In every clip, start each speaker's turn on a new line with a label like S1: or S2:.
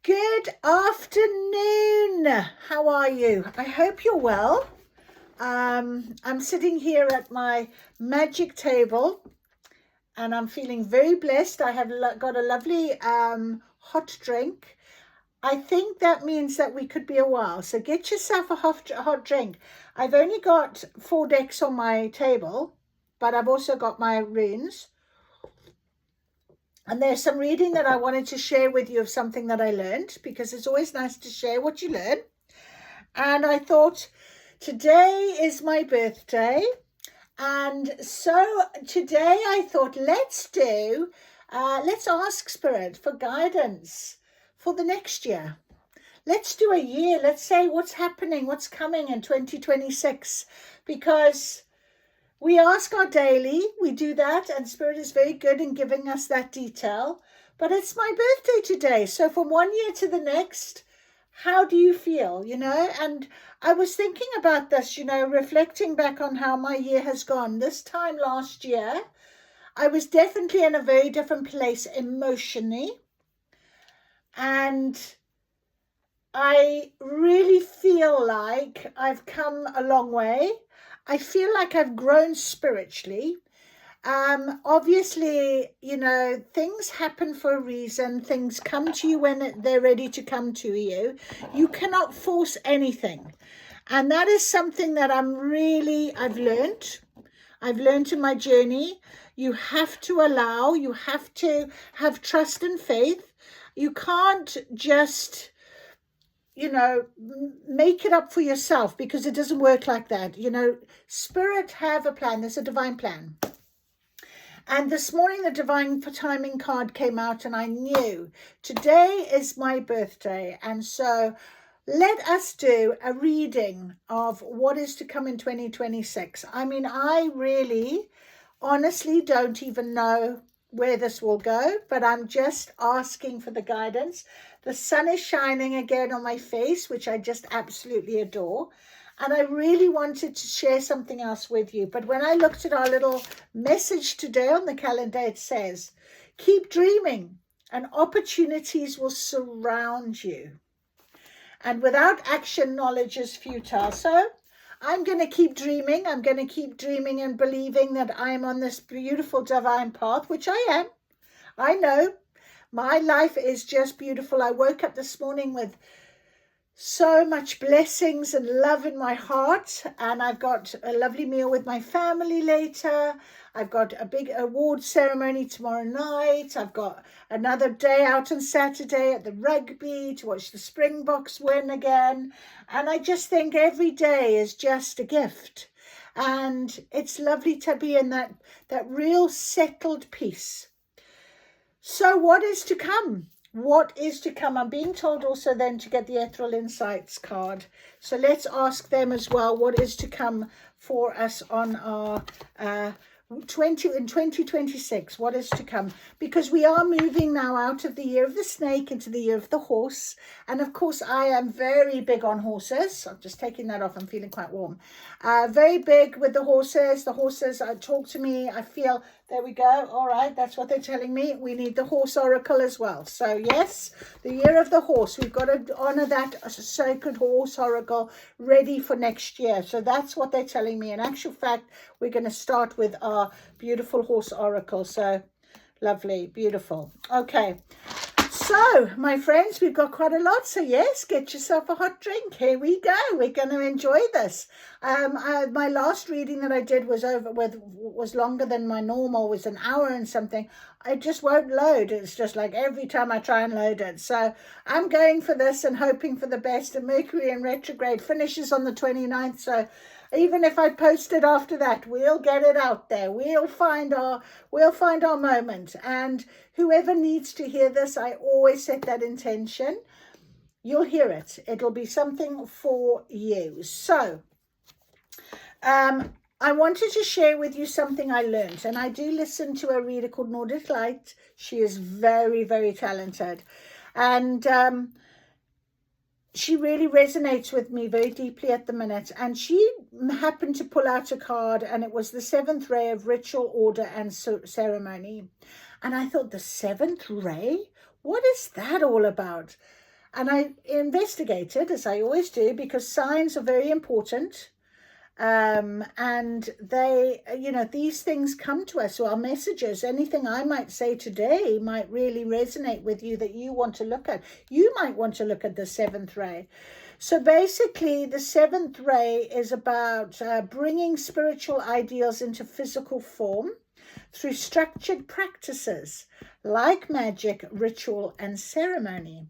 S1: Good afternoon. How are you? I hope you're well. I'm sitting here at my magic table and I'm feeling very blessed. I have got a lovely hot drink. I think that means that we could be a while. So get yourself a hot drink. I've only got 4 decks on my table, but I've also got my runes. And there's some reading that I wanted to share with you of something that I learned, because it's always nice to share what you learn. And I thought today is my birthday. And so today I thought let's ask Spirit for guidance for the next year. Let's do a year. Let's say what's happening, what's coming in 2026, because we ask our daily, we do that, and Spirit is very good in giving us that detail. But it's my birthday today. So from one year to the next, how do you feel, And I was thinking about this, reflecting back on how my year has gone. This time last year, I was definitely in a very different place emotionally. And I really feel like I've come a long way. I feel like I've grown spiritually. Obviously, things happen for a reason. Things come to you when they're ready to come to you. You cannot force anything. And that is something that I've learned. I've learned in my journey. You have to allow, you have to have trust and faith. You can't just make it up for yourself, because it doesn't work like that. Spirit have a plan. There's a divine plan. And this morning the divine timing card came out and I knew today is my birthday. And so let us do a reading of what is to come in 2026. I really honestly don't even know where this will go, but I'm just asking for the guidance. The sun is shining again on my face, which I just absolutely adore. And I really wanted to share something else with you. But when I looked at our little message today on the calendar, it says, keep dreaming and opportunities will surround you. And without action, knowledge is futile. So I'm going to keep dreaming. I'm going to keep dreaming and believing that I'm on this beautiful divine path, which I am. I know my life is just beautiful. I woke up this morning with so much blessings and love in my heart, and I've got a lovely meal with my family later. I've got a big award ceremony tomorrow night. I've got another day out on Saturday at the rugby to watch the Springboks win again. And I just think every day is just a gift. And it's lovely to be in that real settled peace. So what is to come? What is to come? I'm being told also then to get the Ethereal Insights card. So let's ask them as well what is to come for us on our 2026. What is to come? Because we are moving now out of the year of the snake into the year of the horse. And of course, I am very big on horses. I'm just taking that off. I'm feeling quite warm. Very big with the horses. The horses talk to me. I feel, there we go. All right, that's what they're telling me. We need the horse oracle as well. So yes, the year of the horse. We've got to honor that sacred horse oracle ready for next year. So that's what they're telling me. In actual fact, we're going to start with our beautiful horse oracle. So lovely, beautiful. Okay. So, my friends, we've got quite a lot. So, yes, get yourself a hot drink. Here we go. We're going to enjoy this. My last reading that I did was longer than my normal, was an hour and something. It just won't load. It's just like every time I try and load it. So, I'm going for this and hoping for the best. And Mercury in retrograde finishes on the 29th. So, even if I post it after that, we'll get it out there. We'll find our moment. And whoever needs to hear this, I always set that intention. You'll hear it. It'll be something for you. So, I wanted to share with you something I learned. And I do listen to a reader called Nordic Light. She is very, very talented. And she really resonates with me very deeply at the minute. And she happened to pull out a card, and it was the 7th ray of ritual, order, and ceremony. And I thought, the 7th ray? What is that all about? And I investigated, as I always do, because signs are very important. And they, these things come to us, or our messages. Anything I might say today might really resonate with you that you want to look at. You might want to look at the seventh ray. So basically, the seventh ray is about bringing spiritual ideals into physical form through structured practices like magic, ritual, and ceremony.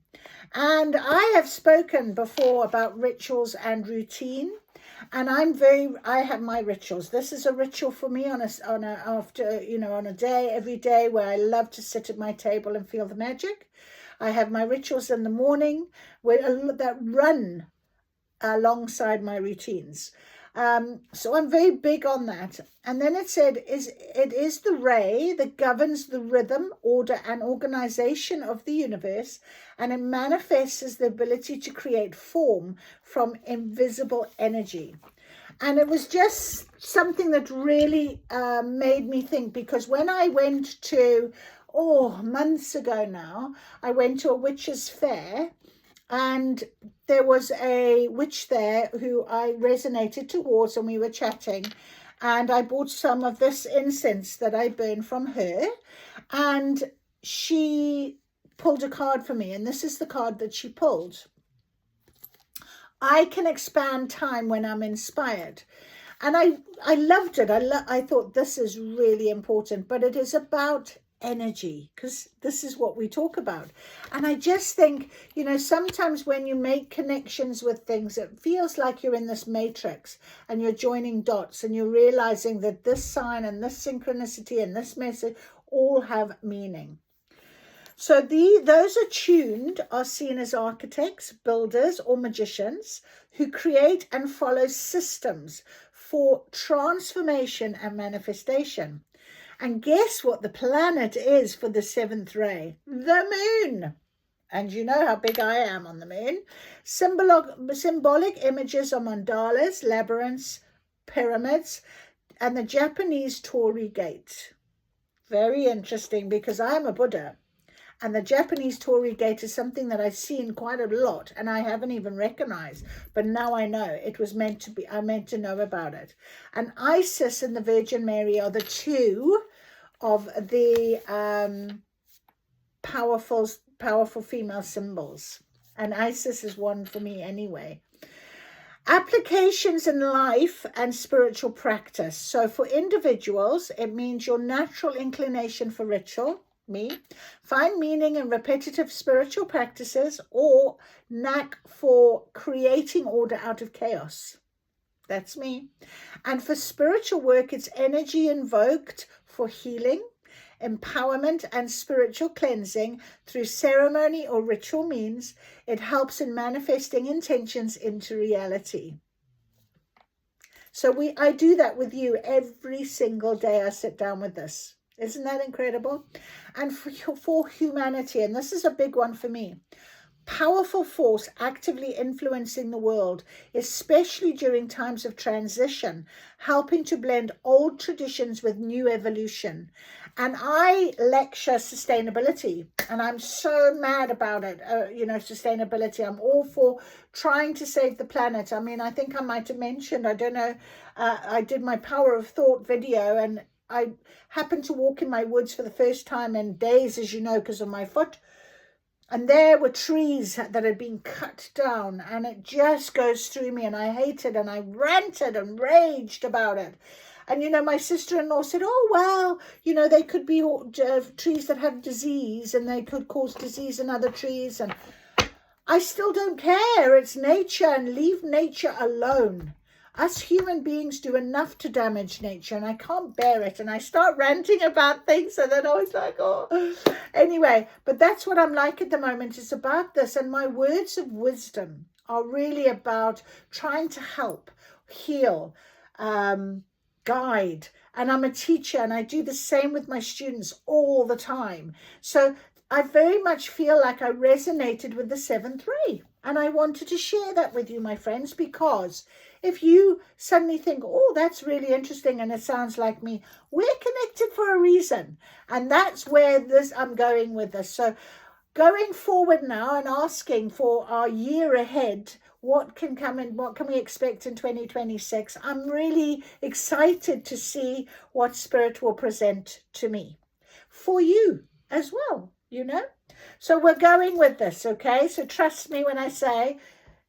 S1: And I have spoken before about rituals and routine. And I have my rituals. This is a ritual for me on a day, every day, where I love to sit at my table and feel the magic. I have my rituals in the morning that run alongside my routines. So I'm very big on that. And then it said, it is the ray that governs the rhythm, order, and organization of the universe, and it manifests as the ability to create form from invisible energy. And it was just something that really made me think, because when I went to, months ago now, I went to a witch's fair, and there was a witch there who I resonated towards, and we were chatting, and I bought some of this incense that I burn from her, and she pulled a card for me, and this is the card that she pulled. I can expand time when I'm inspired. And I loved it. I thought this is really important, but it is about energy, because this is what we talk about. And I just think, sometimes when you make connections with things, it feels like you're in this matrix and you're joining dots and you're realizing that this sign and this synchronicity and this message all have meaning. So those attuned are seen as architects, builders, or magicians who create and follow systems for transformation and manifestation. And guess what the planet is for the seventh ray? The moon. And you know how big I am on the moon. Symbolic images are mandalas, labyrinths, pyramids, and the Japanese Torii Gate. Very interesting, because I'm a Buddha. And the Japanese Torii Gate is something that I've seen quite a lot, and I haven't even recognized. But now I know it was meant to be. I meant to know about it. And Isis and the Virgin Mary are the two of the powerful female symbols. And Isis is one for me anyway. Applications in life and spiritual practice. So for individuals, it means your natural inclination for ritual. Find meaning in repetitive spiritual practices, or knack for creating order out of chaos. That's me. And for spiritual work, it's energy invoked for healing, empowerment, and spiritual cleansing through ceremony or ritual means. It helps in manifesting intentions into reality. So I do that with you every single day. I sit down with this. Isn't that incredible? And for humanity, and this is a big one for me, powerful force actively influencing the world, especially during times of transition, helping to blend old traditions with new evolution. And I lecture sustainability, and I'm so mad about it. Sustainability. I'm all for trying to save the planet. I mean, I think I might have mentioned, I don't know, I did my Power of Thought video, and I happened to walk in my woods for the first time in days, as you know, because of my foot. And there were trees that had been cut down, and it just goes through me, and I hated, and I ranted and raged about it. And, my sister-in-law said, they could be trees that have disease, and they could cause disease in other trees. And I still don't care. It's nature, and leave nature alone. Us human beings do enough to damage nature, and I can't bear it. And I start ranting about things, and then I was like, Anyway, but that's what I'm like at the moment. It's about this. And my words of wisdom are really about trying to help, heal, guide. And I'm a teacher, and I do the same with my students all the time. So I very much feel like I resonated with the seventh ray. And I wanted to share that with you, my friends, because if you suddenly think, that's really interesting and it sounds like me, we're connected for a reason. And that's where I'm going with this. So going forward now and asking for our year ahead, what can come and what can we expect in 2026. I'm really excited to see what Spirit will present to me for you as well, you know. So we're going with this, okay? So trust me when I say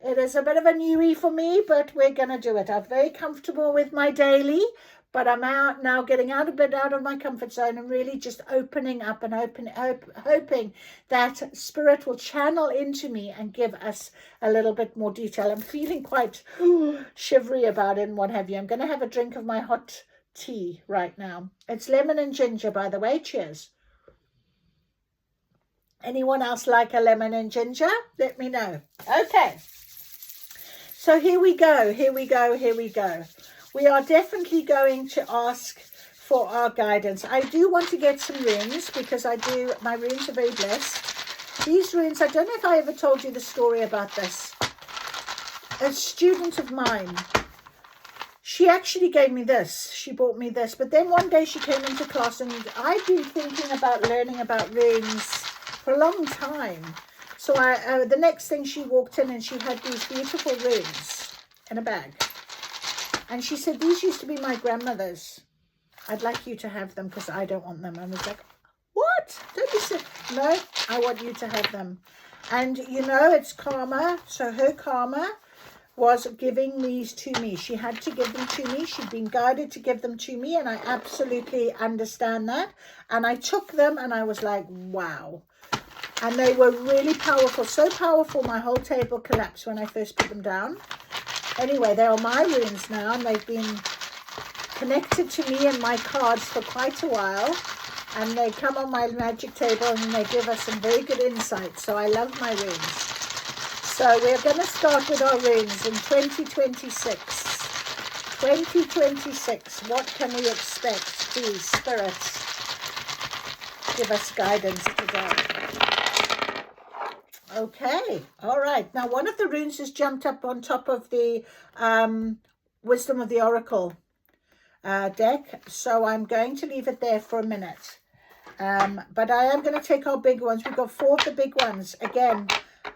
S1: it is a bit of a newie for me, but we're going to do it. I'm very comfortable with my daily, but I'm out now, getting out a bit out of my comfort zone and really just opening up and hoping that Spirit will channel into me and give us a little bit more detail. I'm feeling quite shivery about it and what have you. I'm going to have a drink of my hot tea right now. It's lemon and ginger, by the way. Cheers. Anyone else like a lemon and ginger? Let me know. Okay. So here we go. We are definitely going to ask for our guidance. I do want to get some runes because my runes are very blessed. These runes, I don't know if I ever told you the story about this. A student of mine, she actually gave me this. She bought me this. But then one day she came into class and I'd been thinking about learning about runes for a long time. So the next thing she walked in and she had these beautiful runes in a bag. And she said, these used to be my grandmother's. I'd like you to have them because I don't want them. I was like, what? Don't you say? No, I want you to have them. And you know, it's karma. So her karma was giving these to me. She had to give them to me. She'd been guided to give them to me. And I absolutely understand that. And I took them and I was like, wow. And they were really powerful. So powerful, my whole table collapsed when I first put them down. Anyway, they are my runes now, and they've been connected to me and my cards for quite a while. And they come on my magic table and they give us some very good insight. So I love my runes. So we're going to start with our runes in 2026. 2026, what can we expect? Please, spirits, give us guidance today. Okay, all right. Now, one of the runes has jumped up on top of the Wisdom of the Oracle deck, so I'm going to leave it there for a minute. But I am going to take our big ones. We've got 4 of the big ones. Again,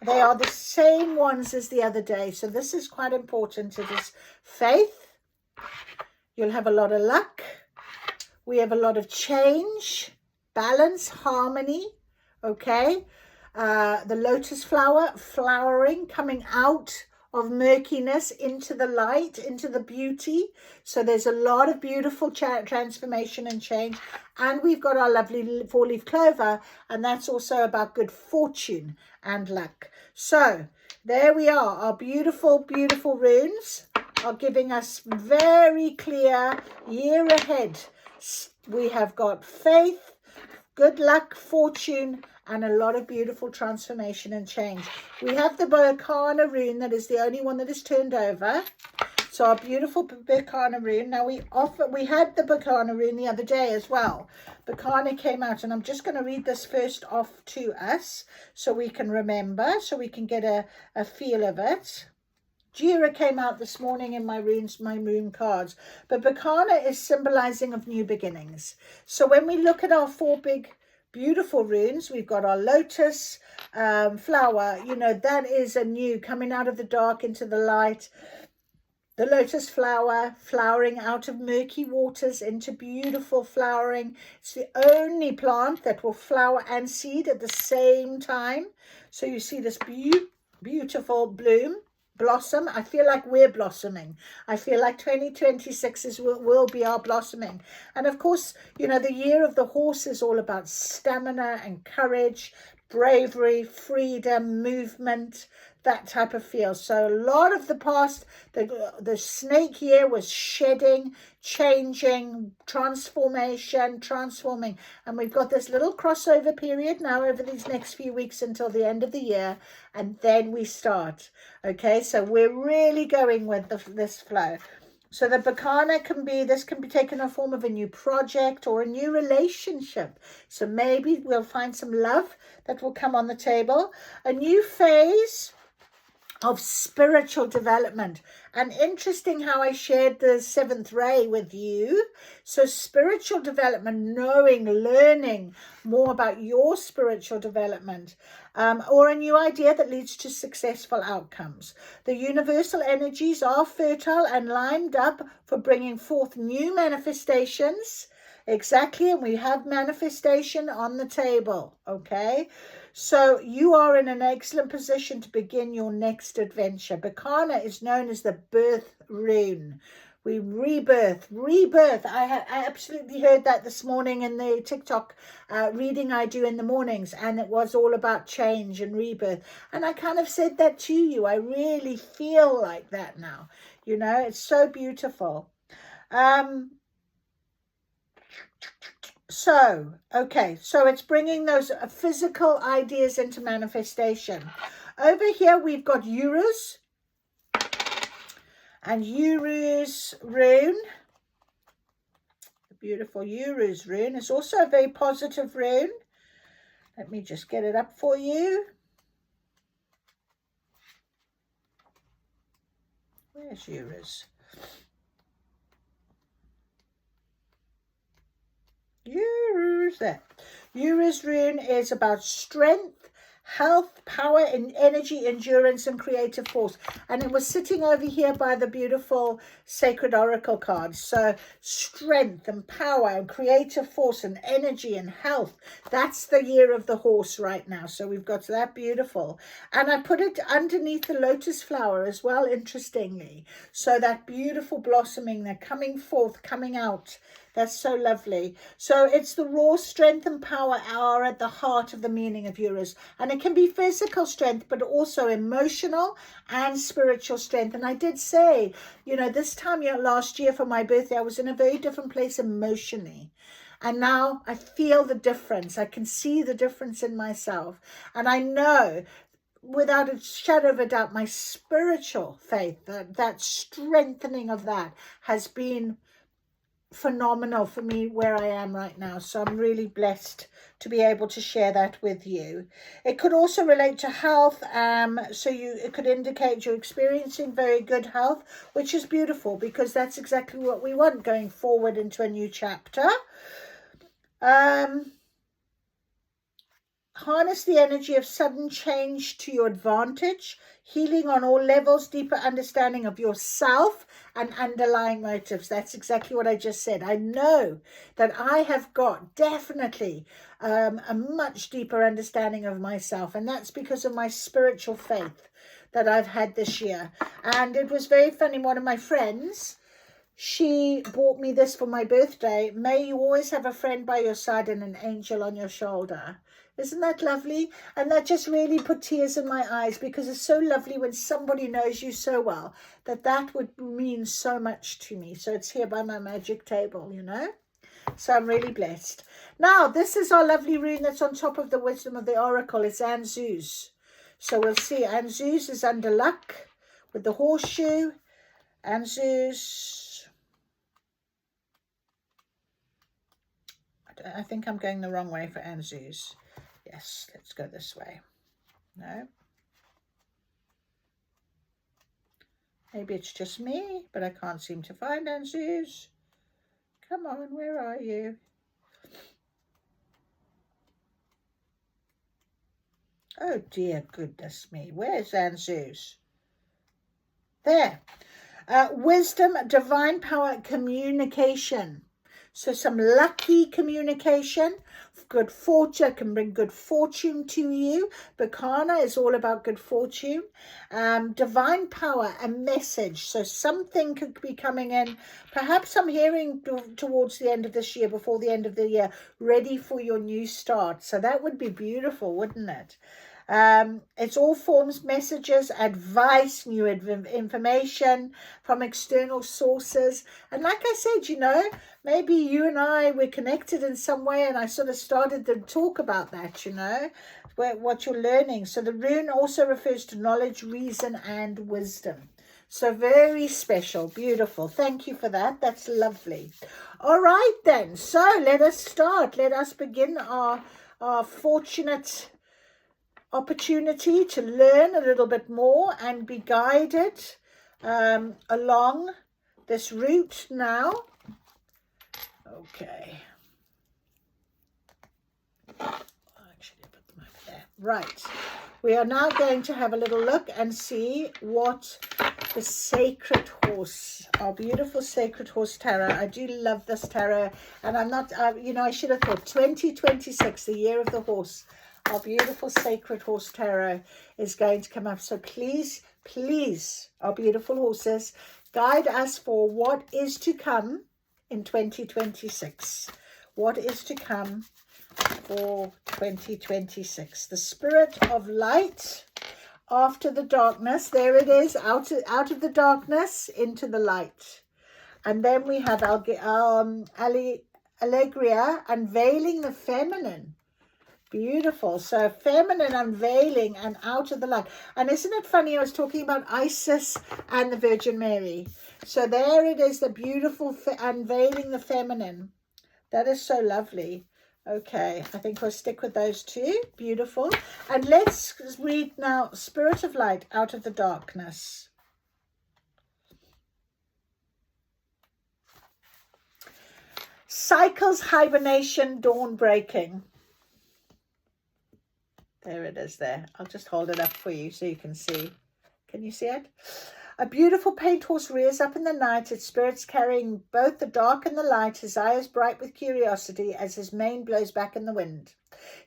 S1: they are the same ones as the other day, so this is quite important. It is faith. You'll have a lot of luck. We have a lot of change, balance, harmony, okay? The lotus flower flowering, coming out of murkiness into the light, into the beauty. So there's a lot of beautiful transformation and change. And we've got our lovely 4-leaf clover, and that's also about good fortune and luck. So there we are. Our beautiful, beautiful runes are giving us very clear year ahead. We have got faith, good luck, fortune, and a lot of beautiful transformation and change. We have the Berkana rune that is the only one that is turned over. So our beautiful Berkana rune. Now we had the Berkana rune the other day as well. Berkana came out, and I'm just going to read this first off to us so we can remember, so we can get a feel of it. Jira came out this morning in my rune cards. But Berkana is symbolizing of new beginnings. So when we look at our 4 big beautiful runes, we've got our lotus flower, you know, that is a new coming out of the dark into the light. The lotus flower flowering out of murky waters into beautiful flowering. It's the only plant that will flower and seed at the same time. So you see this beautiful bloom, blossom. I feel like we're blossoming. I feel like 2026 will be our blossoming. And of course, you know, the year of the horse is all about stamina and courage, bravery, freedom, movement, that type of feel. So a lot of the past, the snake year was shedding, changing, transformation, transforming. And we've got this little crossover period now over these next few weeks until the end of the year. And then we start. Okay, so we're really going with this flow. So the Berkana can be taken in the form of a new project or a new relationship. So maybe we'll find some love that will come on the table. A new phase of spiritual development. And interesting how I shared the seventh ray with you. So spiritual development, knowing, learning more about your spiritual development, or a new idea that leads to successful outcomes. The universal energies are fertile and lined up for bringing forth new manifestations. Exactly, and we have manifestation on the table, okay? So you are in an excellent position to begin your next adventure. Bacana is known as the birth rune. We rebirth. I absolutely heard that this morning in the TikTok reading I do in the mornings, and it was all about change and rebirth. And I kind of said that to you. I really feel like that now. You know, it's so beautiful. So it's bringing those physical ideas into manifestation. Over here, we've got Uruz and Uruz rune. The beautiful Uruz rune is also a very positive rune. Let me just get it up for you. Where's Uruz? Uruz there. Uruz rune is about strength, health, power, and energy, endurance, and creative force. And it was sitting over here by the beautiful sacred oracle cards. So strength and power and creative force and energy and health. That's the year of the horse right now. So we've got that beautiful. And I put it underneath the lotus flower as well, interestingly. So that beautiful blossoming, they're coming forth, coming out. That's so lovely. So it's the raw strength and power are at the heart of the meaning of Uruz. And it can be physical strength, but also emotional and spiritual strength. And I did say, you know, this time last year for my birthday, I was in a very different place emotionally. And now I feel the difference. I can see the difference in myself. And I know without a shadow of a doubt, my spiritual faith, that strengthening of that has been phenomenal for me where I am right now. So I'm really blessed to be able to share that with you. It could also relate to health. It could indicate you're experiencing very good health, which is beautiful because that's exactly what we want going forward into a new chapter. Harness the energy of sudden change to your advantage, healing on all levels, deeper understanding of yourself and underlying motives. That's exactly what I just said. I know that I have got definitely a much deeper understanding of myself, and that's because of my spiritual faith that I've had this year. And it was very funny. One of my friends, she bought me this for my birthday. May you always have a friend by your side and an angel on your shoulder. Isn't that lovely? And that just really put tears in my eyes because it's so lovely when somebody knows you so well that would mean so much to me. So it's here by my magic table, you know. So I'm really blessed. Now, this is our lovely rune that's on top of the wisdom of the oracle. It's Anzuz. So we'll see. Anzuz is under luck with the horseshoe. Anzuz. I think I'm going the wrong way for Anzuz. Yes, let's go this way. No. Maybe it's just me, but I can't seem to find Anzuz. Come on, where are you? Oh dear goodness me, where's Anzuz? There. Wisdom, divine power, communication. So some lucky communication, good fortune, can bring good fortune to you. Bacana is all about good fortune. Divine power, a message. So something could be coming in. Perhaps I'm hearing towards the end of this year, before the end of the year, ready for your new start. So that would be beautiful, wouldn't it? It's all forms, messages, advice, new information from external sources. And like I said, you know, maybe you and I were connected in some way, and I sort of started to talk about that, you know, what you're learning. So the rune also refers to knowledge, reason, and wisdom. So very special, beautiful. Thank you for that. That's lovely. All right then. So let us start. Let us begin our fortunate opportunity to learn a little bit more and be guided along this route now. Okay. Actually, put them over there. Right. We are now going to have a little look and see what the Sacred Horse, our beautiful Sacred Horse Tarot. I do love this tarot, and I'm not, you know, I should have thought 2026, the year of the horse. Our beautiful Sacred Horse Tarot is going to come up. So please, please, our beautiful horses, guide us for what is to come in 2026. What is to come for 2026? The Spirit of Light after the darkness. There it is, out of the darkness into the light. And then we have Allegria, unveiling the feminine. Beautiful. So feminine unveiling and out of the light. And isn't it funny, I was talking about Isis and the Virgin Mary. So there it is, the beautiful unveiling the feminine. That is so lovely. Okay, I think we'll stick with those two. Beautiful. And let's read now Spirit of Light out of the darkness. Cycles, hibernation, dawn breaking. There it is there. I'll just hold it up for you so you can see. Can you see it? A beautiful paint horse rears up in the night, its spirits carrying both the dark and the light, his eyes bright with curiosity as his mane blows back in the wind.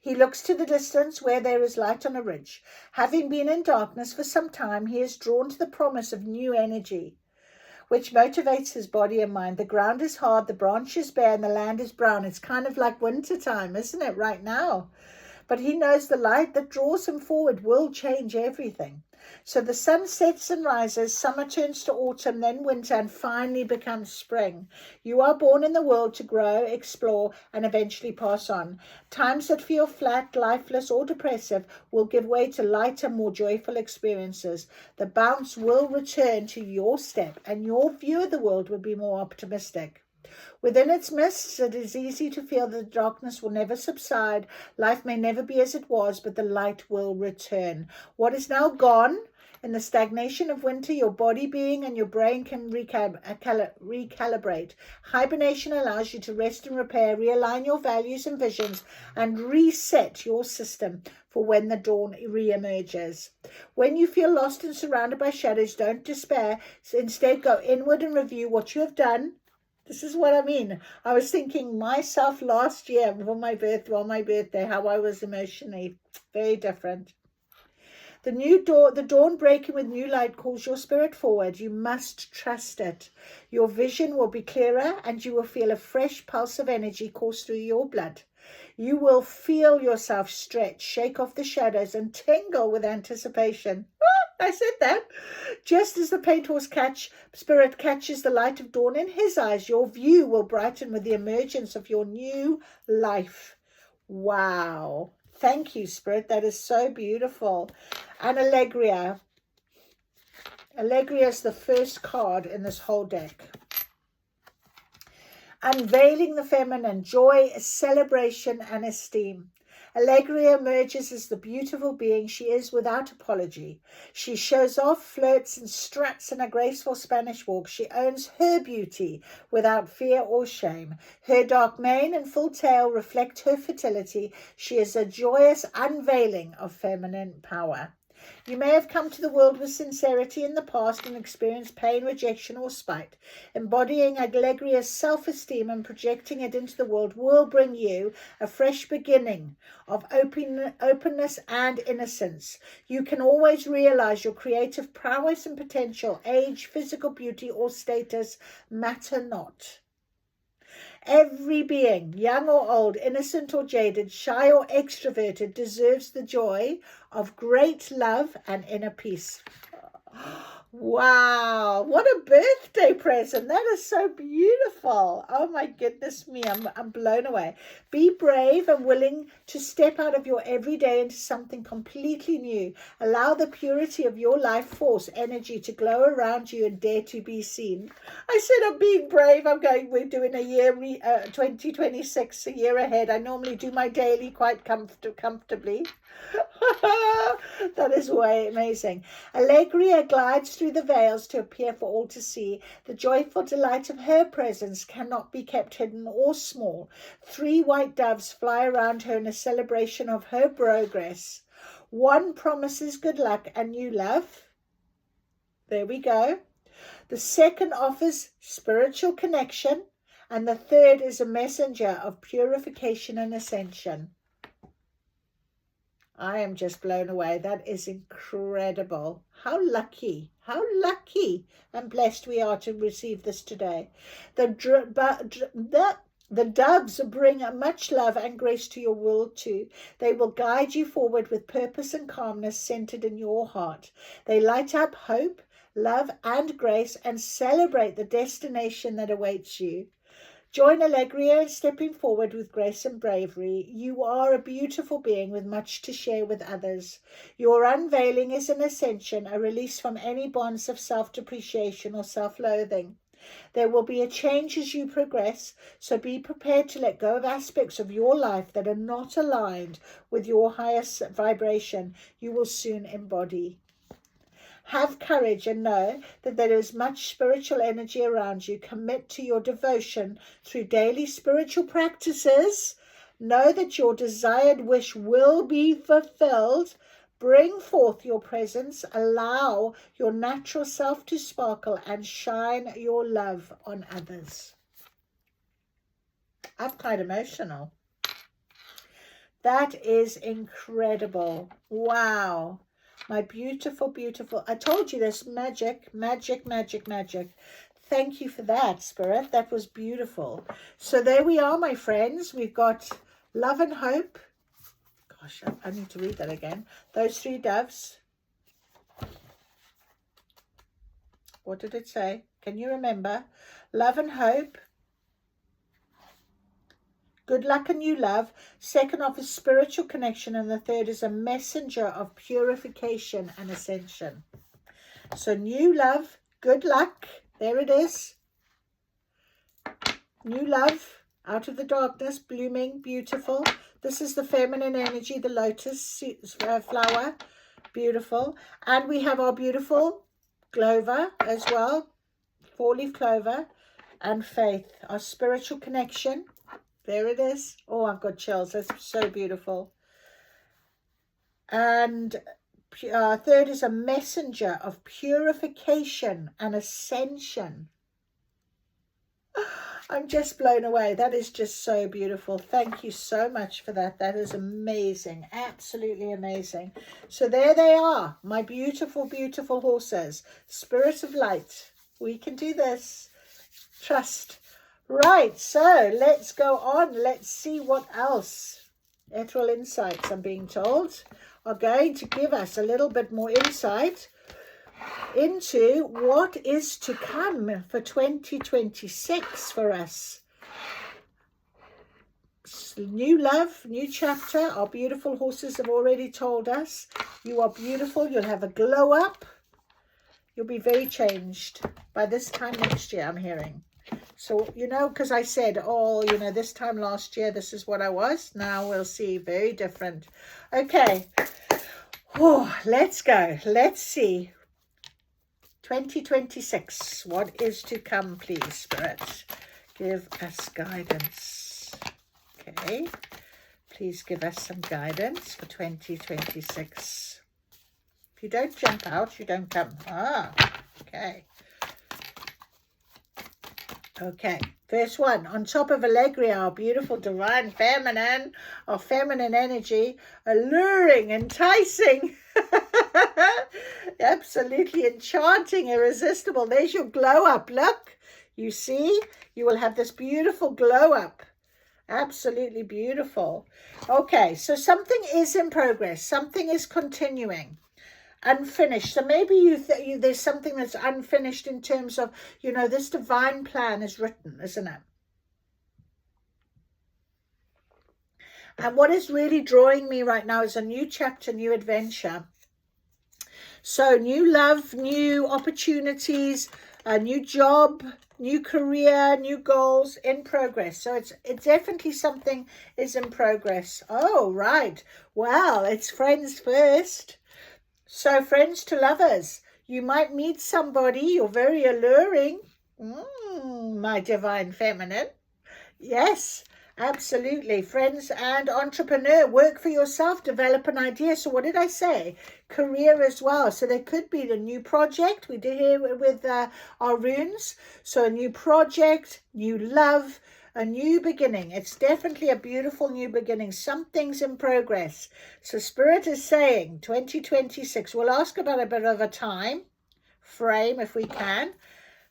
S1: He looks to the distance where there is light on a ridge. Having been in darkness for some time, he is drawn to the promise of new energy, which motivates his body and mind. The ground is hard, the branch is bare, and the land is brown. It's kind of like winter time, isn't it, right now? But he knows the light that draws him forward will change everything. So the sun sets and rises, summer turns to autumn, then winter, and finally becomes spring. You are born in the world to grow, explore, and eventually pass on. Times that feel flat, lifeless, or depressive will give way to lighter, more joyful experiences. The bounce will return to your step, and your view of the world will be more optimistic. Within its mists, it is easy to feel that the darkness will never subside. Life may never be as it was, but the light will return. What is now gone in the stagnation of winter, your body, being, and your brain can recalibrate. Hibernation allows you to rest and repair, realign your values and visions, and reset your system for when the dawn re-emerges. When you feel lost and surrounded by shadows, don't despair. Instead, go inward and review what you have done. This is what I mean. I was thinking myself last year on my birthday, how I was emotionally very different. The dawn breaking with new light calls your spirit forward. You must trust it. Your vision will be clearer and you will feel a fresh pulse of energy course through your blood. You will feel yourself stretch, shake off the shadows, and tingle with anticipation. I said that. Just as the paint horse spirit catches the light of dawn in his eyes, your view will brighten with the emergence of your new life. Wow. Thank you, Spirit. That is so beautiful. And Allegria. Allegria is the first card in this whole deck. Unveiling the feminine, joy, celebration, and esteem. Allegria emerges as the beautiful being she is without apology. She shows off, flirts, and struts in a graceful Spanish walk. She owns her beauty without fear or shame. Her dark mane and full tail reflect her fertility. She is a joyous unveiling of feminine power. You may have come to the world with sincerity in the past and experienced pain, rejection, or spite. Embodying Allegria's self-esteem and projecting it into the world will bring you a fresh beginning of openness and innocence. You can always realize your creative prowess and potential. Age, physical beauty, or status matter not. Every being, young or old, innocent or jaded, shy or extroverted, deserves the joy of great love and inner peace. Wow, what a birthday present. That is so beautiful. Oh my goodness me, I'm blown away. Be brave and willing to step out of your everyday into something completely new. Allow the purity of your life force energy to glow around you and dare to be seen. I said I'm being brave. We're doing a year, 2026, a year ahead. I normally do my daily quite comfortably. That is way amazing. Allegria glides through the veils to appear for all to see. The joyful delight of her presence cannot be kept hidden or small. 3 white doves fly around her in a celebration of her progress. 1 promises good luck and new love. There we go. The 2nd offers spiritual connection. And the 3rd is a messenger of purification and ascension. I am just blown away. That is incredible. How lucky and blessed we are to receive this today. The doves bring much love and grace to your world too. They will guide you forward with purpose and calmness centered in your heart. They light up hope, love, and grace and celebrate the destination that awaits you. Join Allegria in stepping forward with grace and bravery. You are a beautiful being with much to share with others. Your unveiling is an ascension, a release from any bonds of self-depreciation or self-loathing. There will be a change as you progress, so be prepared to let go of aspects of your life that are not aligned with your highest vibration you will soon embody. Have courage and know that there is much spiritual energy around you. Commit to your devotion through daily spiritual practices. Know that your desired wish will be fulfilled. Bring forth your presence. Allow your natural self to sparkle and shine your love on others. I'm quite emotional. That is incredible. Wow. My beautiful, beautiful, I told you this, magic. Thank you for that, Spirit. That was beautiful. So there we are, my friends. We've got love and hope. Gosh, I need to read that again. Those 3 doves. What did it say? Can you remember? Love and hope. Good luck and new love. 2nd offers spiritual connection. And the 3rd is a messenger of purification and ascension. So new love, good luck. There it is. New love, out of the darkness, blooming, beautiful. This is the feminine energy, the lotus flower. Beautiful. And we have our beautiful clover as well. 4-leaf clover. And faith, our spiritual connection. There it is. Oh, I've got chills. That's so beautiful. And 3rd is a messenger of purification and ascension. I'm just blown away. That is just so beautiful. Thank you so much for that. That is amazing. Absolutely amazing. So there they are. My beautiful, beautiful horses. Spirit of light. We can do this. Trust. Right, so let's go on. Let's see what else Ethereal Insights, I'm being told, are going to give us a little bit more insight into what is to come for 2026 for us. New love, new chapter. Our beautiful horses have already told us. You are beautiful. You'll have a glow up. You'll be very changed by this time next year, I'm hearing. So, you know, because I said, oh, you know, this time last year, this is what I was. Now we'll see. Very different. Okay. Oh, let's go. Let's see. 2026. What is to come, please, Spirit? Give us guidance. Okay. Please give us some guidance for 2026. If you don't jump out, you don't come. Ah, okay. Okay, first one, on top of Allegria, our beautiful divine feminine, our feminine energy, alluring, enticing, absolutely enchanting, irresistible. There's your glow up, look, you see, you will have this beautiful glow up, absolutely beautiful. Okay, so something is in progress, something is continuing. unfinished. So maybe there's something that's unfinished in terms of, you know, this divine plan is written, isn't it? And what is really drawing me right now is a new chapter, new adventure. So new love, new opportunities, a new job, new career, new goals in progress. So it's definitely something is in progress. Oh, right. Well, it's friends first. So friends to lovers. You might meet somebody. You're very alluring. My divine feminine. Yes. Absolutely. Friends and entrepreneur. Work for yourself. Develop an idea. So what did I say? Career as well. So there could be a new project. We did here with our runes. So a new project, new love, a new beginning. It's definitely a beautiful new beginning. Something's in progress. So Spirit is saying 2026. We'll ask about a bit of a time frame if we can.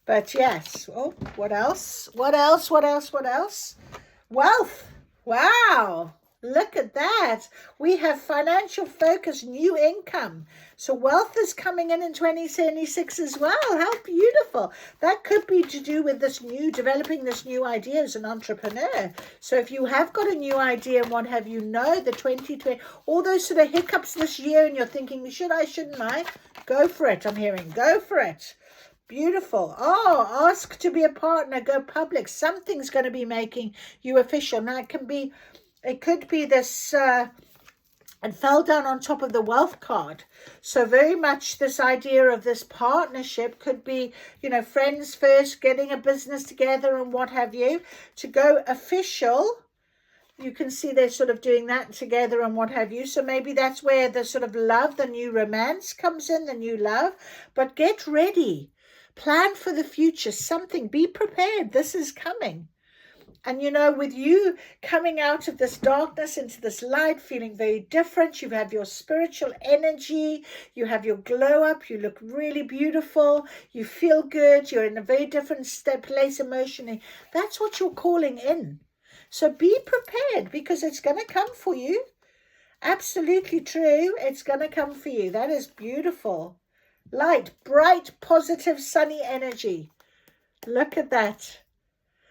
S1: But yes. Oh, what else? What else? What else? What else? Wealth. Wow. Look at that. We have financial focus, new income. So wealth is coming in 2026 as well. How beautiful. That could be to do with this new, developing this new idea as an entrepreneur. So if you have got a new idea and what have you, know the 2020, all those sort of hiccups this year and you're thinking, should I, shouldn't I? Go for it. I'm hearing, go for it. Beautiful. Oh, ask to be a partner, go public. Something's going to be making you official. Now it could be this, and fell down on top of the wealth card. So very much this idea of this partnership could be, you know, friends first, getting a business together and what have you, to go official. You can see they're sort of doing that together and what have you. So maybe that's where the sort of love, the new romance comes in, the new love. But get ready. Plan for the future, something, be prepared. This is coming. And, you know, with you coming out of this darkness into this light, feeling very different, you have your spiritual energy, you have your glow up, you look really beautiful, you feel good, you're in a very different place emotionally. That's what you're calling in. So be prepared because it's going to come for you. Absolutely true. It's going to come for you. That is beautiful. Light, bright, positive, sunny energy. Look at that.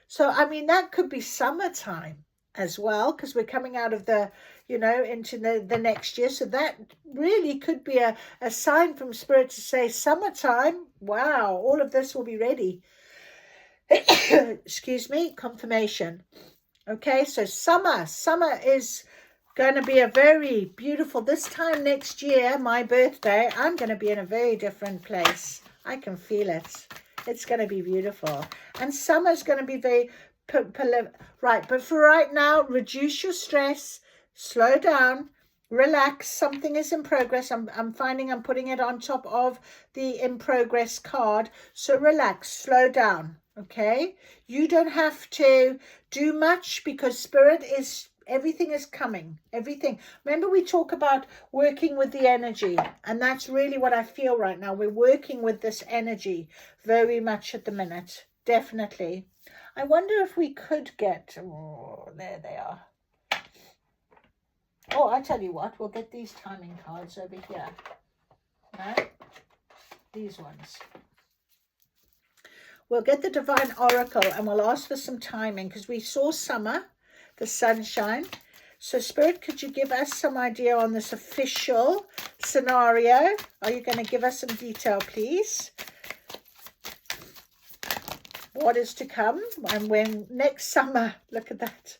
S1: So, I mean, that could be summertime as well, because we're coming out of the, you know, into the next year. So that really could be a sign from Spirit to say summertime. Wow, all of this will be ready. Excuse me, confirmation. Okay, so summer is going to be a very beautiful, this time next year, my birthday, I'm going to be in a very different place. I can feel it. It's going to be beautiful. And summer's going to be very, right. But for right now, reduce your stress, slow down, relax. Something is in progress. I'm finding I'm putting it on top of the in progress card. So relax, slow down. Okay. You don't have to do much because Spirit is, everything is coming. Everything. Remember, we talk about working with the energy, and that's really what I feel right now. We're working with this energy very much at the minute. Definitely. I wonder if we could get, oh, there they are. Oh, I tell you what, we'll get these timing cards over here. No? These ones. We'll get the Divine Oracle and we'll ask for some timing because we saw summer, the sunshine. So Spirit, could you give us some idea on this official scenario? Are you going to give us some detail, please? What is to come and when next summer? Look at that.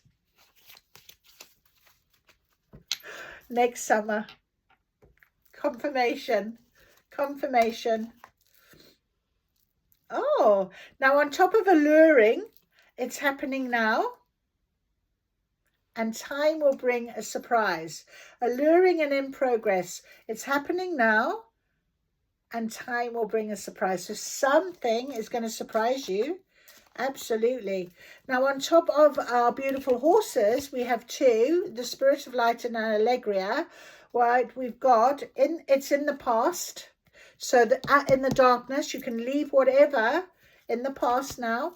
S1: Next summer. Confirmation. Confirmation. Oh, now on top of alluring, it's happening now. And time will bring a surprise. Alluring and in progress. It's happening now. And time will bring a surprise. So something is going to surprise you. Absolutely. Now on top of our beautiful horses, we have two. The Spirit of Light and Allegria. Right, we've got, it's in the past. So that in the darkness, you can leave whatever in the past now.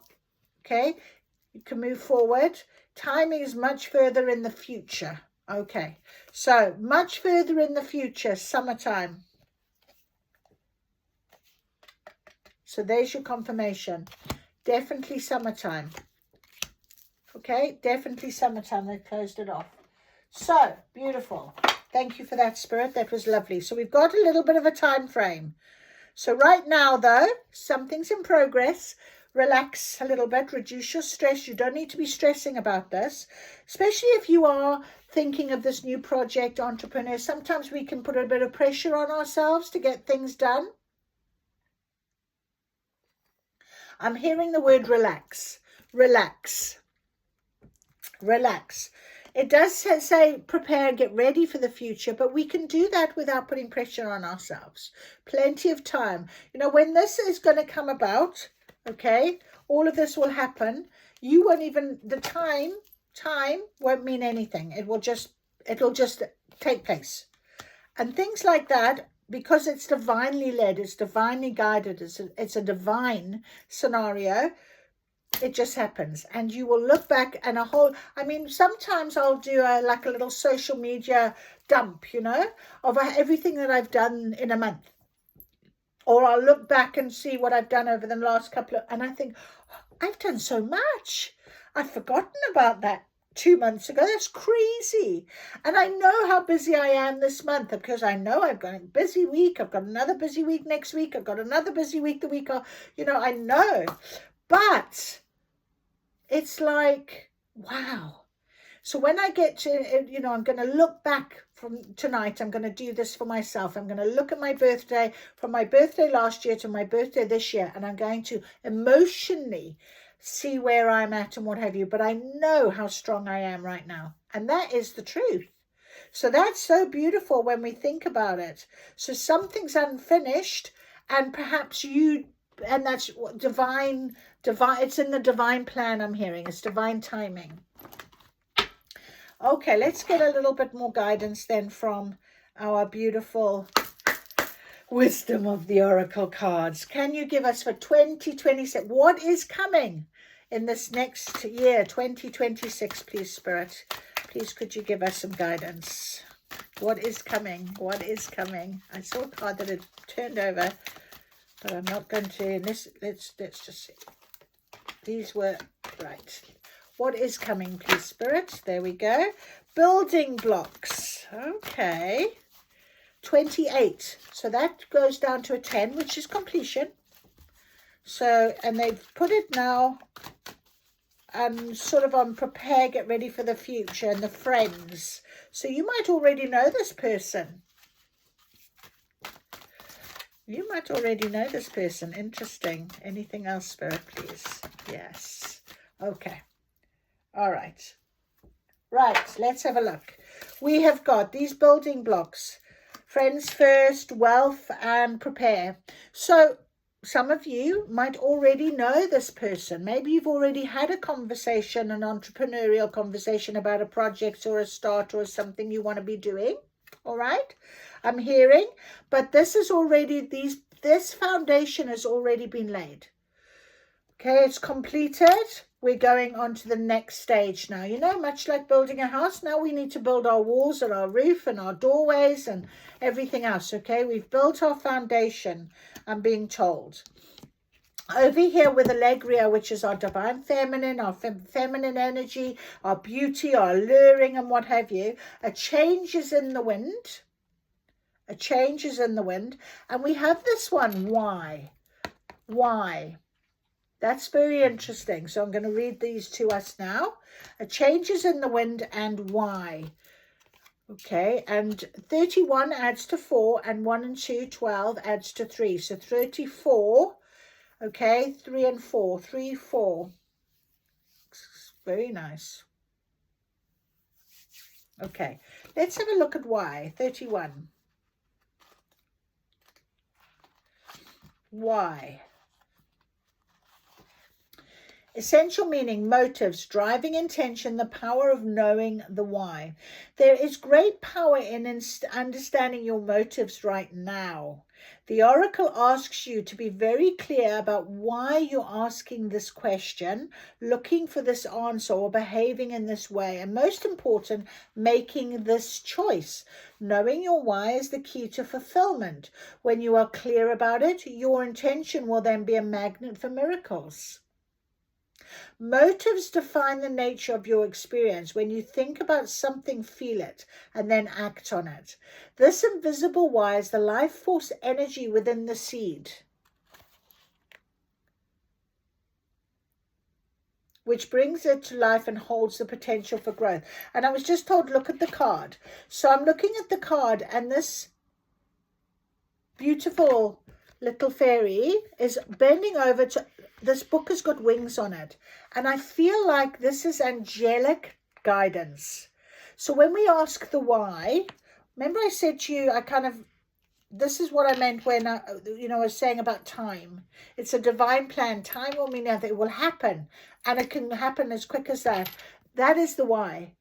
S1: Okay. You can move forward. Timing is much further in the future. Okay. So much further in the future, summertime. So there's your confirmation. Definitely summertime. Okay, definitely summertime. They closed it off. So, beautiful. Thank you for that, Spirit. That was lovely. So we've got a little bit of a time frame. So right now, though, something's in progress. Relax a little bit. Reduce your stress. You don't need to be stressing about this, especially if you are thinking of this new project, entrepreneur. Sometimes we can put a bit of pressure on ourselves to get things done. I'm hearing the word relax. Relax. Relax. It does say prepare, get ready for the future, but we can do that without putting pressure on ourselves. Plenty of time. You know, when this is going to come about, okay, all of this will happen. You won't even, the time won't mean anything. It'll just take place. And things like that, because it's divinely led, it's divinely guided, it's a divine scenario. It just happens, and you will look back and sometimes I'll do a little social media dump, you know, of everything that I've done in a month, or I'll look back and see what I've done over the last and I think, oh, I've done so much. I've forgotten about that 2 months ago. That's crazy. And I know how busy I am this month, because I know I've got a busy week. I've got another busy week next week. I've got another busy week the week after. You know, I know. But it's like, wow. So when I get to, you know, I'm going to look back from tonight. I'm going to do this for myself. I'm going to look at my birthday, from my birthday last year to my birthday this year, and I'm going to emotionally see where I'm at and what have you. But I know how strong I am right now. And that is the truth. So that's so beautiful when we think about it. So something's unfinished, and perhaps and that's divine, it's in the divine plan. I'm hearing it's divine timing. Okay, let's get a little bit more guidance then from our beautiful wisdom of the oracle cards. Can you give us for 2026, what is coming in this next year, 2026, please, Spirit? Please, could you give us some guidance? What is coming? What is coming? I saw a card that had turned over, but I'm not going to. Let's just see. These were right. What is coming, please, Spirit? There we go. Building blocks. Okay. 28. So that goes down to a 10, which is completion. So, and they've put it now sort of on prepare, get ready for the future, and the friends. So you might already know this person. You might already know this person. Interesting. Anything else, Spirit, please? Yes. Okay. All right. Right. Let's have a look. We have got these building blocks. Friends first, wealth, and prepare. So some of you might already know this person. Maybe you've already had a conversation, an entrepreneurial conversation about a project or a start or something you want to be doing. All right. I'm hearing, but this is already, this foundation has already been laid. Okay, it's completed. We're going on to the next stage now. You know, much like building a house, now we need to build our walls and our roof and our doorways and everything else. Okay, we've built our foundation, I'm being told. Over here with Allegria, which is our divine feminine, our feminine energy, our beauty, our alluring and what have you, a change is in the wind. A change is in the wind. And we have this one, why? Why? That's very interesting. So I'm going to read these to us now. A change is in the wind and why? Okay, and 31 adds to 4, and 1 and 2, 12 adds to 3. So 34, okay, 3 and 4, 3, 4. Very nice. Okay, let's have a look at why. 31. Why? Essential meaning, motives, driving intention, the power of knowing the why. There is great power in understanding your motives right now. The oracle asks you to be very clear about why you're asking this question, looking for this answer, or behaving in this way. And most important, making this choice. Knowing your why is the key to fulfillment. When you are clear about it, your intention will then be a magnet for miracles. Motives define the nature of your experience. When you think about something, feel it, and then act on it. This invisible why is the life force energy within the seed, which brings it to life and holds the potential for growth. And I was just told, look at the card. So I'm looking at the card, and this beautiful little fairy is bending over to, this book has got wings on it, and I feel like this is angelic guidance. So when we ask the why, remember I said to you, this is what I meant when I was saying about time. It's a divine plan. Time will mean that it will happen, and it can happen as quick as that. That is the why.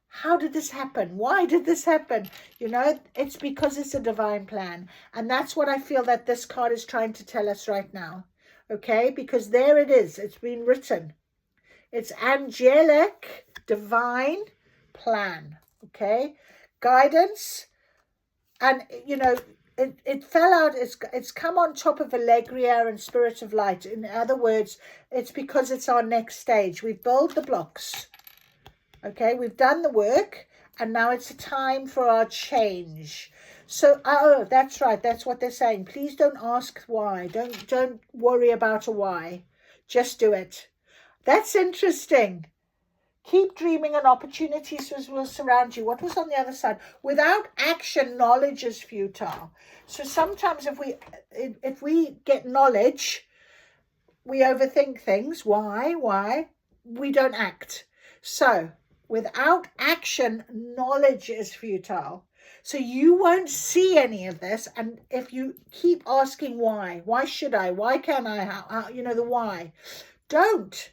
S1: How did this happen? Why did this happen? It's because it's a divine plan. And that's what I feel that this card is trying to tell us right now. Okay? Because there it is. It's been written. It's angelic, divine plan. Okay? Guidance. And, it fell out. It's come on top of Allegria and Spirit of Light. In other words, it's because it's our next stage. We've built the blocks. Okay, we've done the work, and now it's a time for our change. So, that's right. That's what they're saying. Please don't ask why. Don't worry about a why. Just do it. That's interesting. Keep dreaming, and opportunities will surround you. What was on the other side? Without action, knowledge is futile. So sometimes if we get knowledge, we overthink things. Why? We don't act. So without action, knowledge is futile. So you won't see any of this. And if you keep asking why should I? Why can't I? How, the why. Don't.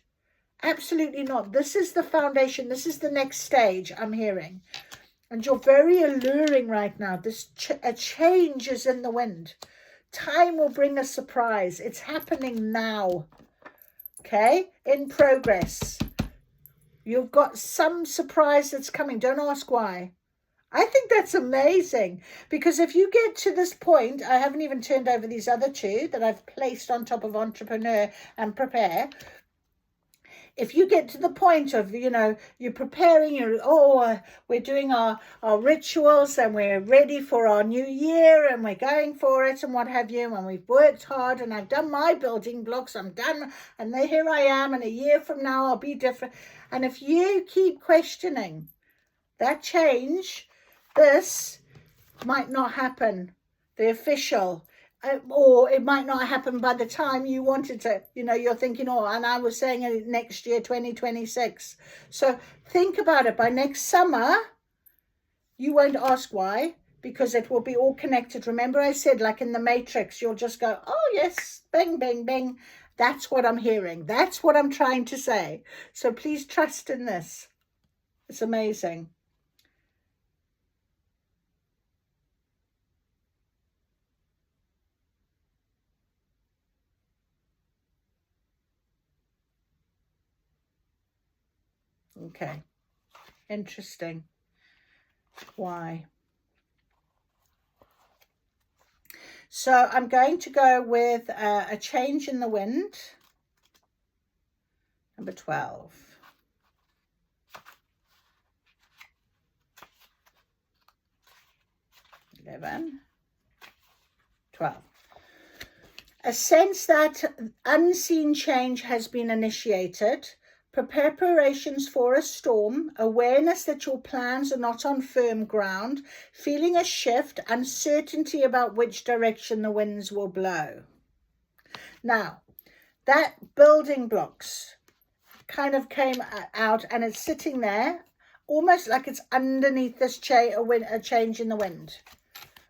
S1: Absolutely not. This is the foundation. This is the next stage I'm hearing. And you're very alluring right now. A change is in the wind. Time will bring a surprise. It's happening now. Okay? In progress. You've got some surprise that's coming. Don't ask why. I think that's amazing, because if you get to this point, I haven't even turned over these other two that I've placed on top of entrepreneur and prepare. If you get to the point of, you're preparing, we're doing our rituals, and we're ready for our new year, and we're going for it, and what have you, and we've worked hard, and I've done my building blocks, I'm done, and here I am, and a year from now I'll be different. And if you keep questioning that change, this might not happen, the official, or it might not happen by the time you wanted to. You're thinking, and I was saying it next year, 2026. So think about it. By next summer, you won't ask why, because it will be all connected. Remember I said, like in the Matrix, you'll just go, oh yes, bang, bang, bang. That's what I'm hearing. That's what I'm trying to say. So please trust in this. It's amazing. Okay, interesting. Why? So I'm going to go with a change in the wind. Number 12. 11. 12. A sense that unseen change has been initiated. Preparations for a storm, awareness that your plans are not on firm ground, feeling a shift, uncertainty about which direction the winds will blow. Now, that building blocks kind of came out, and it's sitting there almost like it's underneath this a change in the wind.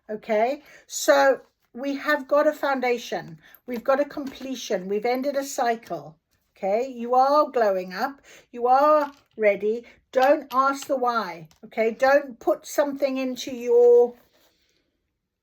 S1: Okay, so we have got a foundation. We've got a completion. We've ended a cycle. Okay, you are glowing up. You are ready. Don't ask the why. Okay, don't put something into your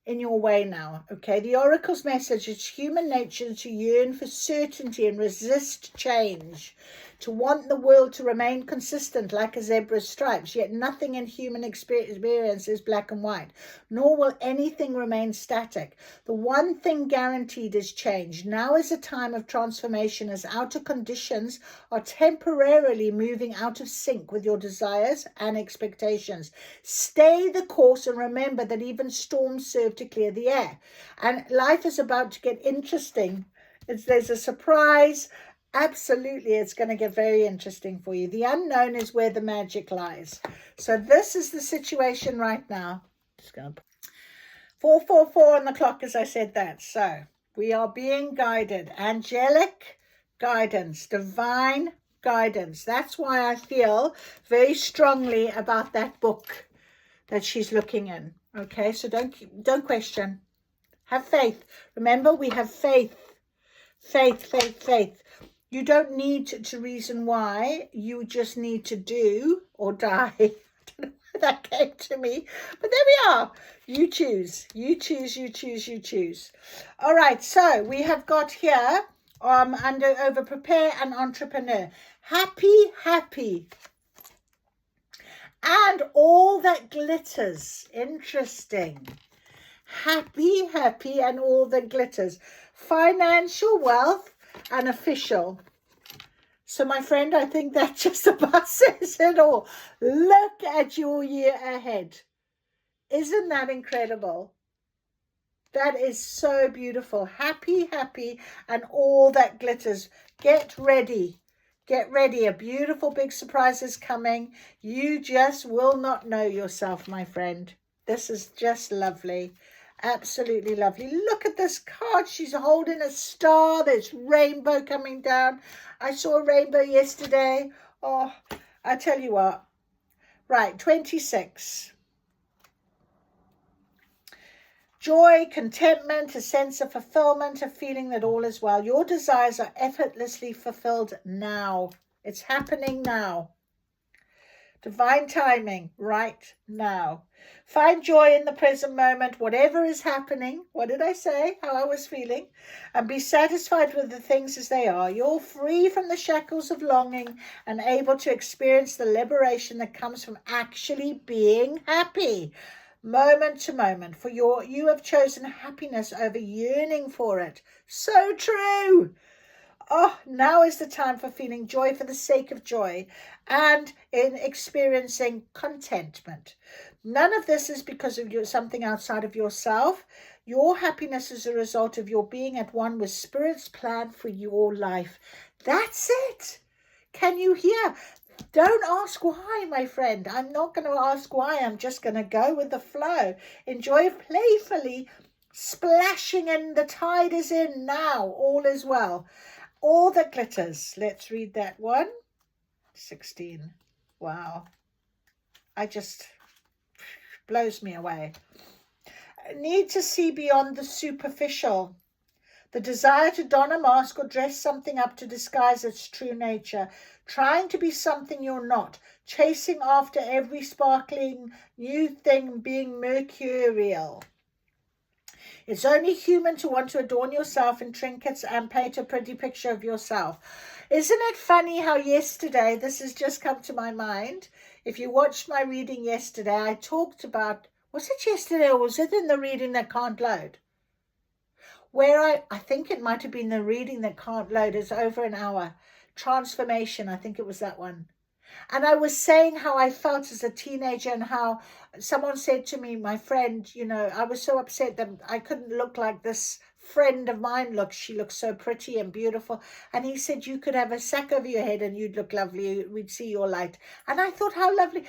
S1: in your way now. Okay, the oracle's message is human nature to yearn for certainty and resist change, to want the world to remain consistent like a zebra's stripes, yet nothing in human experience is black and white, nor will anything remain static. The one thing guaranteed is change. Now is a time of transformation as outer conditions are temporarily moving out of sync with your desires and expectations. Stay the course and remember that even storms serve to clear the air. And life is about to get interesting. There's a surprise. Absolutely, it's going to get very interesting for you. The unknown is where the magic lies. So this is the situation right now. Just going to 444 on the clock as I said that. So we are being guided. Angelic guidance, divine guidance. That's why I feel very strongly about that book that she's looking in. Okay, so don't question. Have faith. Remember, we have faith. Faith. You don't need to reason why. You just need to do or die. I don't know why that came to me, but there we are. You choose. All right, so we have got here under over prepare and entrepreneur. Happy. And all that glitters. Interesting. Happy and all that glitters. Financial wealth and official. So my friend, I think that just about says it all. Look at your year ahead. Isn't that incredible? That is so beautiful. Happy and all that glitters. Get ready. A beautiful big surprise is coming. You just will not know yourself, my friend. This is just lovely. Absolutely lovely. Look at this card. She's holding a star. There's rainbow coming down. I saw a rainbow yesterday. Oh, I tell you what. Right, 26. Joy, contentment, a sense of fulfillment, a feeling that all is well. Your desires are effortlessly fulfilled now. It's happening now. Divine timing right now. Find joy in the present moment, whatever is happening. What did I say? How I was feeling. And be satisfied with the things as they are. You're free from the shackles of longing and able to experience the liberation that comes from actually being happy. Moment to moment. For you have chosen happiness over yearning for it. So true. Oh, now is the time for feeling joy for the sake of joy and in experiencing contentment. None of this is because of something outside of yourself. Your happiness is a result of your being at one with Spirit's plan for your life. That's it. Can you hear? Don't ask why, my friend. I'm not going to ask why. I'm just going to go with the flow. Enjoy playfully splashing in. The tide is in now. All is well. All that glitters. Let's read that one. 16. Wow. Blows me away. Need to see beyond the superficial. The desire to don a mask or dress something up to disguise its true nature. Trying to be something you're not. Chasing after every sparkling new thing, being mercurial. It's only human to want to adorn yourself in trinkets and paint a pretty picture of yourself. Isn't it funny how yesterday, this has just come to my mind. If you watched my reading yesterday, I talked about, was it yesterday or was it in the reading that can't load? Where I think it might have been the reading that can't load. It's over an hour. Transformation, I think it was that one. And I was saying how I felt as a teenager and how someone said to me, my friend, I was so upset that I couldn't look like this friend of mine looks. She looks so pretty and beautiful. And he said, you could have a sack over your head and you'd look lovely. We'd see your light. And I thought, how lovely.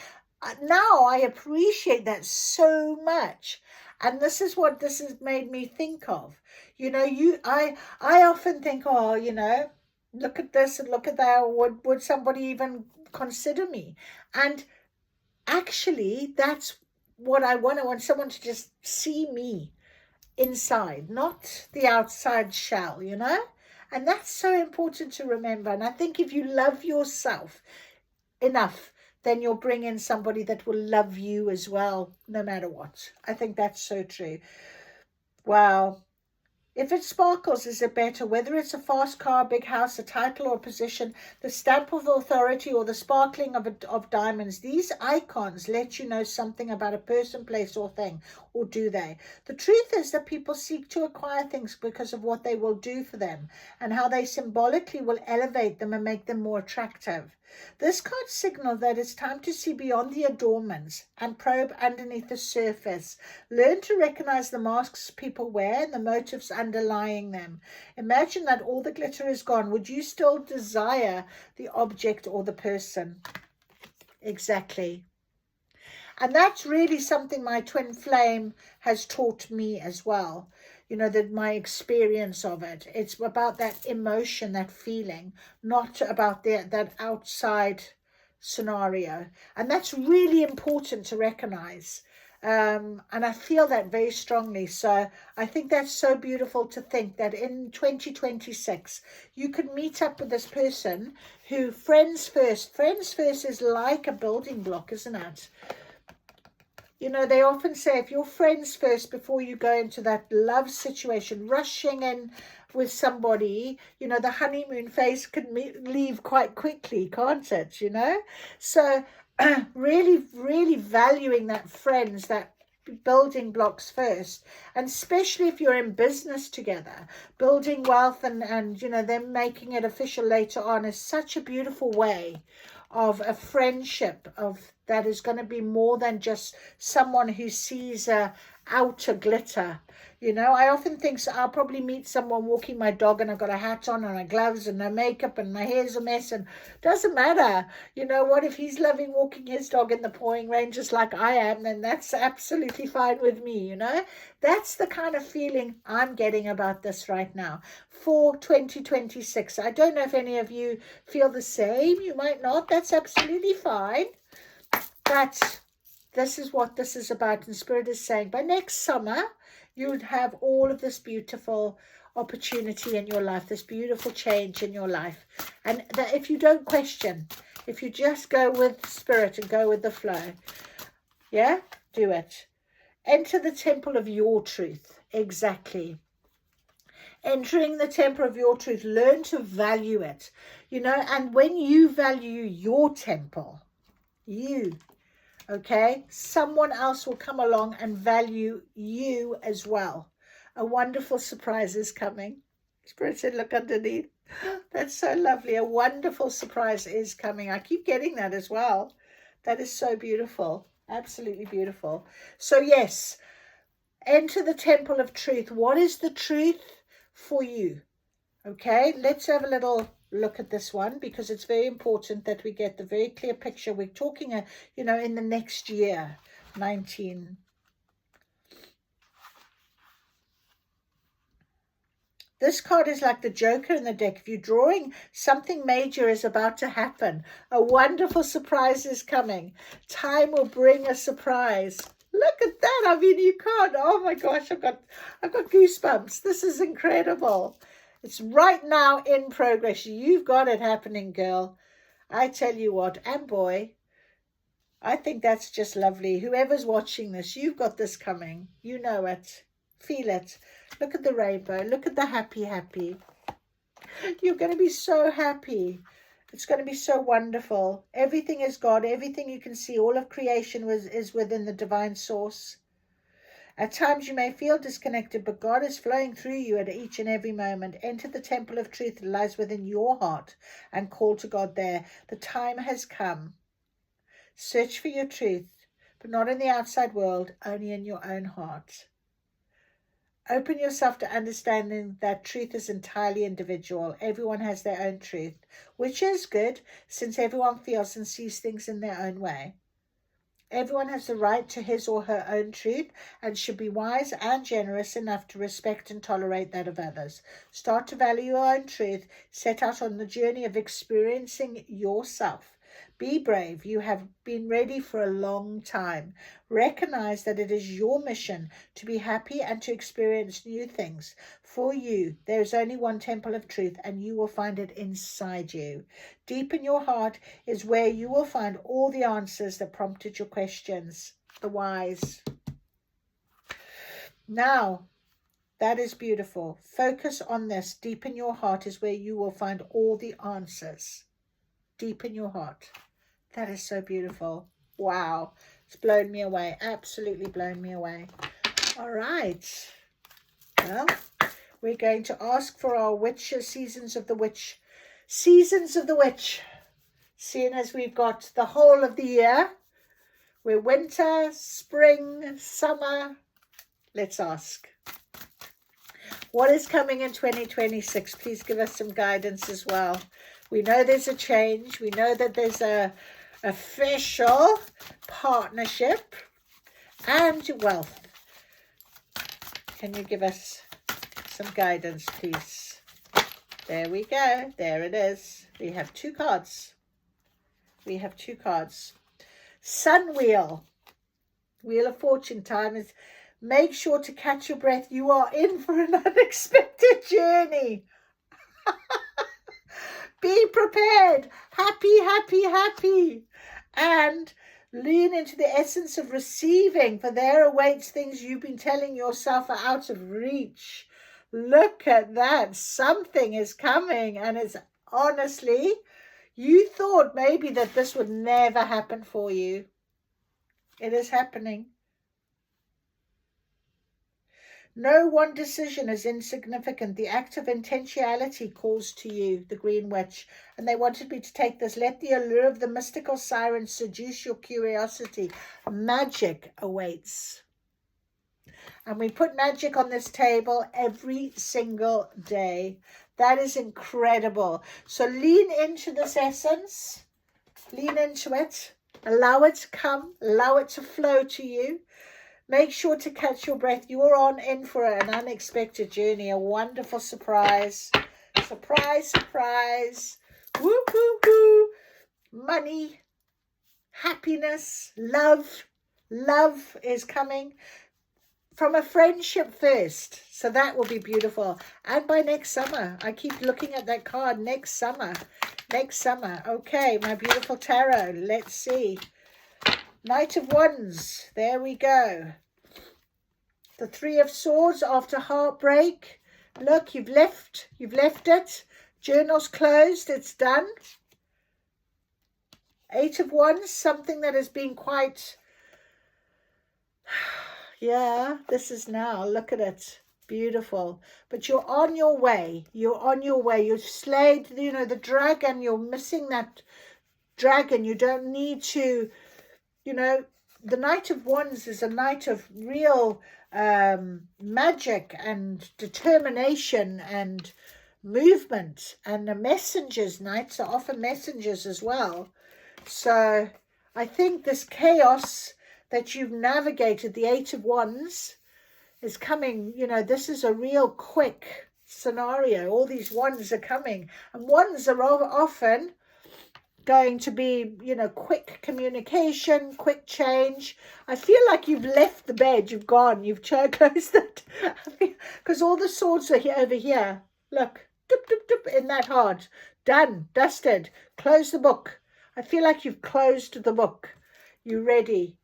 S1: Now I appreciate that so much. And this is what this has made me think of. I often think, look at this and look at that. Would somebody even consider me? And actually, that's what I want. I want someone to just see me inside, not the outside shell, And that's so important to remember. And I think if you love yourself enough, then you'll bring in somebody that will love you as well, no matter what. I think that's so true. Wow. If it sparkles, is it better? Whether it's a fast car, big house, a title or a position, the stamp of authority or the sparkling of diamonds, these icons let you know something about a person, place or thing, or do they? The truth is that people seek to acquire things because of what they will do for them and how they symbolically will elevate them and make them more attractive. This card signals that it's time to see beyond the adornments and probe underneath the surface. Learn to recognize the masks people wear and the motives underlying them. Imagine that all the glitter is gone. Would you still desire the object or the person? Exactly. And that's really something my twin flame has taught me as well. You know, that my experience of it. It's about that emotion, that feeling, not about that outside scenario. And that's really important to recognize. And I feel that very strongly. So I think that's so beautiful to think that in 2026, you could meet up with this person who friends first is like a building block, isn't it? You know, they often say if you're friends first before you go into that love situation, rushing in with somebody, you know, the honeymoon phase can leave quite quickly, can't it? You know, so really, really valuing that friends, that building blocks first, and especially if you're in business together, building wealth and you know, them making it official later on is such a beautiful way of a friendship of that is going to be more than just someone who sees a outer glitter. You know, I often think so I'll probably meet someone walking my dog and I've got a hat on and my gloves and no makeup and my hair's a mess, and doesn't matter. You know what, if he's loving walking his dog in the pouring rain just like I am, then that's absolutely fine with me. You know, that's the kind of feeling I'm getting about this right now for 2026. I don't know if any of you feel the same. You might not. That's absolutely fine. But this is what this is about. And Spirit is saying by next summer, you would have all of this beautiful opportunity in your life, this beautiful change in your life. And that if you don't question, if you just go with Spirit and go with the flow, yeah, do it. Enter the temple of your truth. Exactly. Entering the temple of your truth, learn to value it, you know, and when you value your temple, okay, someone else will come along and value you as well. A wonderful surprise is coming. Spirit said, look underneath. That's so lovely. A wonderful surprise is coming. I keep getting that as well. That is so beautiful. Absolutely beautiful. So yes, enter the temple of truth. What is the truth for you? Okay, let's have a little look at this one, because it's very important that we get the very clear picture. We're talking, you know, in the next year, 19. This card is like the Joker in the deck. If you're drawing, something major is about to happen. A wonderful surprise is coming. Time will bring a surprise. Look at that. I mean, you can't. Oh my gosh, I've got goosebumps. This is incredible. It's right now in progress. You've got it happening, girl. I tell you what, and boy, I think that's just lovely. Whoever's watching this, you've got this coming. You know it. Feel it. Look at the rainbow. Look at the happy, happy. You're going to be so happy. It's going to be so wonderful. Everything is God. Everything you can see, all of creation is within the divine source. At times you may feel disconnected, but God is flowing through you at each and every moment. Enter the temple of truth that lies within your heart and call to God there. The time has come. Search for your truth, but not in the outside world, only in your own heart. Open yourself to understanding that truth is entirely individual. Everyone has their own truth, which is good since everyone feels and sees things in their own way. Everyone has the right to his or her own truth and should be wise and generous enough to respect and tolerate that of others. Start to value your own truth. Set out on the journey of experiencing yourself. Be brave. You have been ready for a long time. Recognize that it is your mission to be happy and to experience new things. For you, there is only one temple of truth, and you will find it inside you. Deep in your heart is where you will find all the answers that prompted your questions. The whys. Now, That is beautiful. Focus on this. Deep in your heart is where you will find all the answers. Deep in your heart. That is so beautiful. Wow. It's blown me away. Absolutely blown me away. All right. Well, we're going to ask for our witches, seasons of the witch. Seasons of the witch. Seeing as we've got the whole of the year. We're winter, spring, summer. Let's ask. What is coming in 2026? Please give us some guidance as well. We know there's a change. We know that there's a official partnership and wealth. Can you give us some guidance, please? There we go. There it is. We have 2 cards. We have 2 cards. Sun Wheel. Wheel of Fortune time is make sure to catch your breath. You are in for an unexpected journey. Be prepared. Happy, happy, happy. And lean into the essence of receiving, for there awaits things you've been telling yourself are out of reach. Look at that. Something is coming, and it's honestly, you thought maybe that this would never happen for you. It is happening. No one decision is insignificant. The act of intentionality calls to you, the Green Witch. And they wanted me to take this. Let the allure of the mystical siren seduce your curiosity. Magic awaits. And we put magic on this table every single day. That is incredible. So lean into this essence. Lean into it. Allow it to come. Allow it to flow to you. Make sure to catch your breath. You are in for an unexpected journey, a wonderful surprise. Surprise, surprise. Woo, woo, woo. Money, happiness, love. Love is coming from a friendship first. So that will be beautiful. And by next summer, I keep looking at that card, next summer. Next summer. Okay, my beautiful tarot. Let's see. Knight of Wands. There we go. The 3 of Swords after heartbreak. Look, you've left it. Journal's closed. It's done. 8 of Wands. Something that has been quite... yeah, this is now. Look at it. Beautiful. But you're on your way. You're on your way. You've slayed, the dragon. You're missing that dragon. You don't need to... the Knight of Wands is a knight of real magic and determination and movement. And the messengers, knights are often messengers as well. So I think this chaos that you've navigated, the 8 of Wands, is coming. This is a real quick scenario. All these wands are coming. And wands are often... going to be, quick communication, quick change. I feel like you've left the bed, you've gone, you've closed it. Because all the swords are here, over here. Look, doop, doop, doop, in that heart. Done, dusted, close the book. I feel like you've closed the book. You're ready.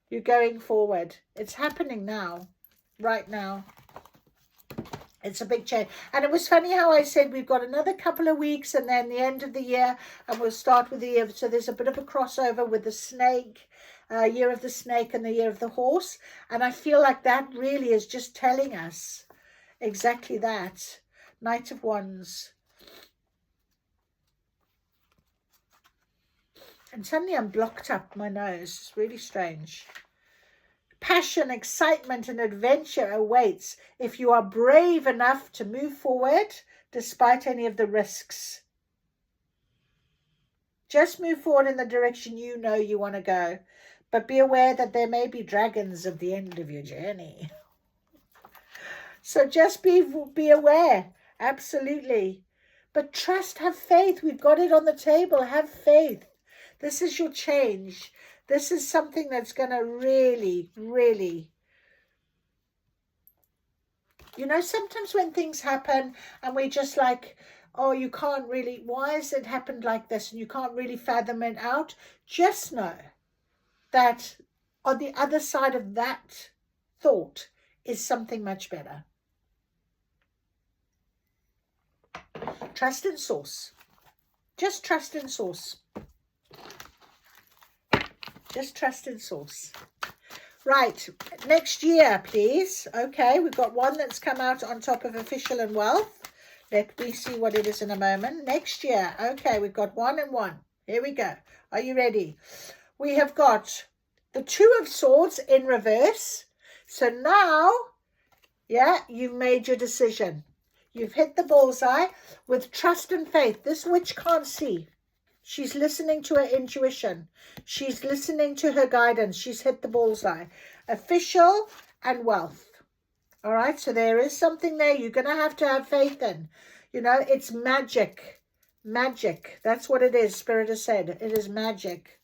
S1: You're going forward. It's happening now, right now. It's a big change. And it was funny how I said we've got another couple of weeks and then the end of the year, and we'll start with the year. So there's a bit of a crossover with the snake, year of the snake and the year of the horse. And I feel like that really is just telling us exactly that. Knight of Wands. And suddenly I'm blocked up my nose. It's really strange. Passion, excitement, and adventure awaits if you are brave enough to move forward despite any of the risks. Just move forward in the direction you know you want to go. But be aware that there may be dragons at the end of your journey. So just be aware. Absolutely. But trust, have faith. We've got it on the table. Have faith. This is your change. This is something that's going to really, really... sometimes when things happen and we're just like, oh, you can't really... why has it happened like this? And you can't really fathom it out. Just know that on the other side of that thought is something much better. Trust in source. Just trust in source. Just trust in source. Right, next year, please. Okay, we've got one that's come out on top of official and wealth. Let me see what it is in a moment. Next year. Okay, we've got 1 and 1. Here we go. Are you ready? We have got the 2 of Swords in reverse. So now, yeah, you've made your decision. You've hit the bullseye with trust and faith. This witch can't see. She's listening to her intuition. She's listening to her guidance. She's hit the bullseye. Official and wealth. All right, so there is something there you're going to have faith in. You know, it's magic. Magic. That's what it is, Spirit has said. It is magic.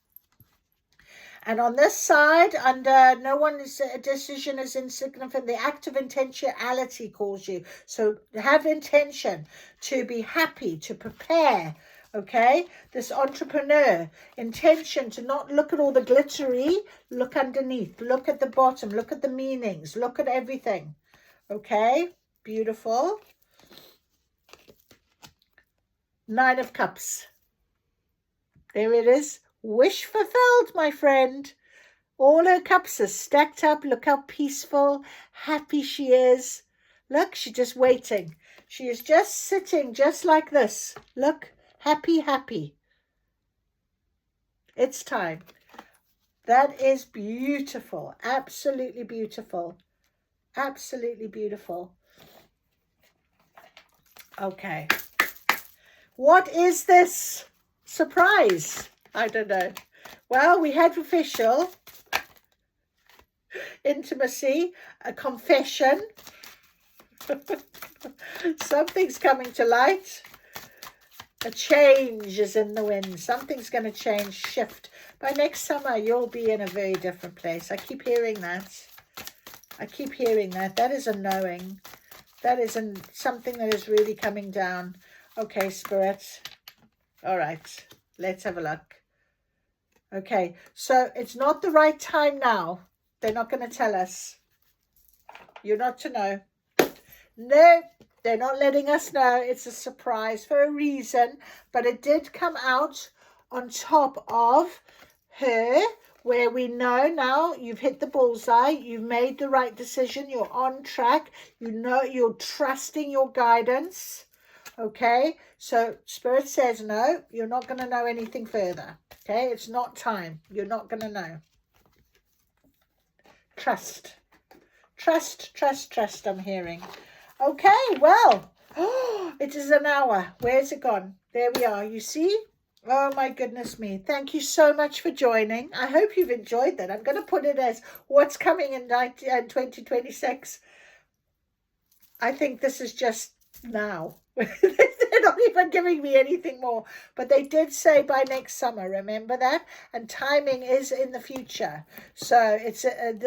S1: And on this side, under no one's decision is insignificant, the act of intentionality calls you. So have intention to be happy, to prepare. Okay, this entrepreneur, intention to not look at all the glittery, look underneath, look at the bottom, look at the meanings, look at everything. Okay, beautiful. 9 of Cups. There it is. Wish fulfilled, my friend. All her cups are stacked up. Look how peaceful, happy she is. Look, she's just waiting. She is just sitting just like this. Look. Happy, happy. It's time. That is beautiful. Absolutely beautiful. Absolutely beautiful. Okay. What is this? Surprise. I don't know. Well, we had official. Intimacy. A confession. Something's coming to light. A change is in the wind. Something's going to change, shift. By next summer, you'll be in a very different place. I keep hearing that. I keep hearing that. That is a knowing. That is something that is really coming down. Okay, Spirit. All right. Let's have a look. Okay. So it's not the right time now. They're not going to tell us. You're not to know. No. They're not letting us know. It's a surprise for a reason. But it did come out on top of her, where we know now you've hit the bullseye. You've made the right decision. You're on track. You know you're trusting your guidance. Okay? So Spirit says no. You're not going to know anything further. Okay? It's not time. You're not going to know. Trust. Trust, trust, trust, I'm hearing. Okay, well, it is an hour. Where's it gone? There we are. You see? Oh, my goodness me. Thank you so much for joining. I hope you've enjoyed that. I'm going to put it as what's coming in 2026. I think this is just now. They're not even giving me anything more. But they did say by next summer. Remember that? And timing is in the future. So it's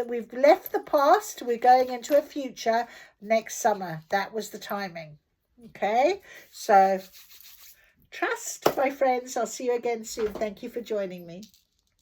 S1: we've left the past. We're going into a future next summer. That was the timing. Okay? So trust, my friends. I'll see you again soon. Thank you for joining me.